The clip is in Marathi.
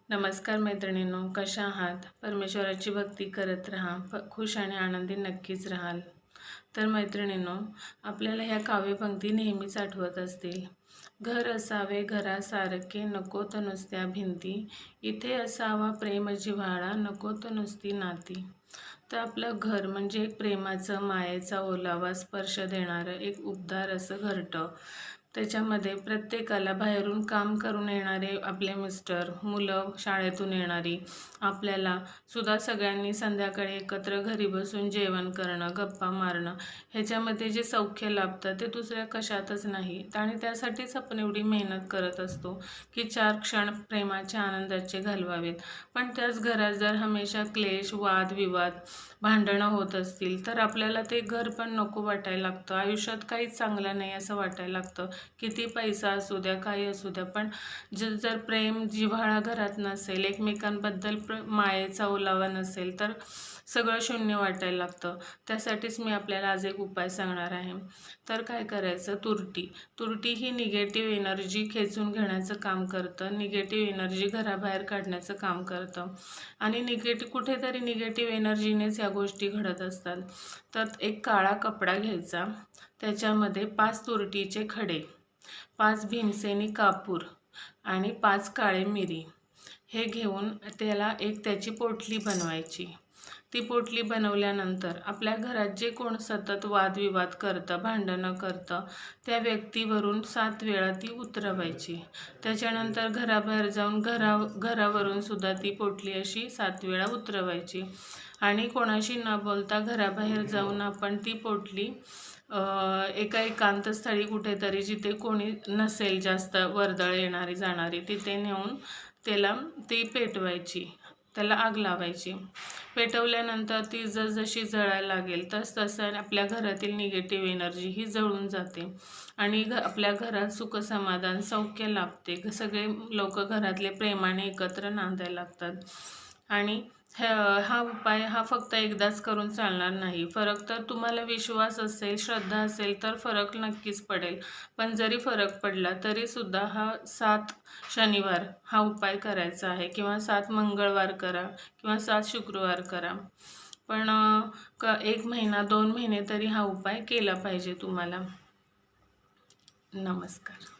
नमस्कार मैत्रिणींनो, कशा आहात? परमेश्वराची भक्ती करत राहा, खुश आणि आनंदी नक्कीच राहाल. तर मैत्रिणींनो, आपल्याला ह्या काव्यपंक्ती नेहमीच आठवत असतील. घर असावे घरासारखे, नको तर नुसत्या भिंती, इथे असावा प्रेम जिव्हाळा, नको तर नुसती नाती. तर आपलं घर म्हणजे एक प्रेमाचं, मायेचा ओलावा स्पर्श देणारं एक उबदार असं घरटं. त्याच्यामध्ये प्रत्येकाला बाहेरून काम करून येणारे आपले मिस्टर, मुलं शाळेतून येणारी, आपल्याला सुद्धा सगळ्यांनी संध्याकाळी एकत्र घरी बसून जेवण करणं, गप्पा मारणं, ह्याच्यामध्ये जे सौख्य लाभतं ते दुसऱ्या कशातच नाही. आणि त्यासाठीच आपण एवढी मेहनत करत असतो की 4 क्षण प्रेमाचे, आनंदाचे घालवावेत. पण त्याच घरात जर हमेशा क्लेश, वाद विवाद, भांडणं होत असतील तर आपल्याला ते घर पण नको वाटायला लागतं. आयुष्यात काहीच चांगलं नाही असं वाटायला लागतं. किती पैसा असू द्या, काही असू द्या, पण जर प्रेम जिव्हाळा घरात नसेल, एकमेकांबद्दल मायेचा ओलावा नसेल तर सगळं शून्य वाटायला लागतं. त्यासाठीच मी आपल्याला आज एक उपाय सांगणार आहे. तर काय करायचं, तुरटी ही निगेटिव्ह एनर्जी खेचून घेण्याचं काम करतं, निगेटिव्ह एनर्जी घराबाहेर काढण्याचं काम करतं. आणि कुठेतरी निगेटिव्ह एनर्जीनेच ह्या गोष्टी घडत असतात. तर एक काळा कपडा घ्यायचा, त्याच्यामध्ये 5 तुरटीचे खडे, 5 भीमसेनी कापूर आणि 5 काळे मिरी हे घेऊन त्याची पोटली बनवायची. ती पोटली बनवल्यानंतर आपल्या घरात जे कोण सतत वादविवाद करतं, भांडणं करतं, त्या व्यक्तीवरून 7 वेळा ती उतरवायची. त्याच्यानंतर घराबाहेर जाऊन घरावरून सुद्धा ती पोटली अशी 7 वेळा उतरवायची. आणि कोणाशी न बोलता घराबाहेर जाऊन आपण ती पोटली एका एकांतस्थळी कुठेतरी, जिथे कोणी नसेल जास्त वर्दळ येणारी जाणारी, तिथे नेऊन ती पेटवायची, त्याला आग लावायची. पेटवल्यानंतर ती जसजशी जळायला लागेल तसं आपल्या घरातील निगेटिव्ह एनर्जी ही जळून जाते आणि आपल्या घरात सुख समाधान सौख्य लाभते. सगळे लोक घरातले प्रेमाने एकत्र नांदायला लागतात. आणि हा उपाय फक्त एकदाच करून चालणार नाही. फरक तर तुम्हाला विश्वास असेल, श्रद्धा असेल तर फरक नक्कीच पडेल. पण जरी फरक पडला तरी सुद्धा 7 शनिवार हा उपाय करायचा आहे, किंवा 7 मंगळवार करा, किंवा 7 शुक्रवार करा. पण 1 महिना 2 महिने तरी हा उपाय केला पाहिजे तुम्हाला. नमस्कार.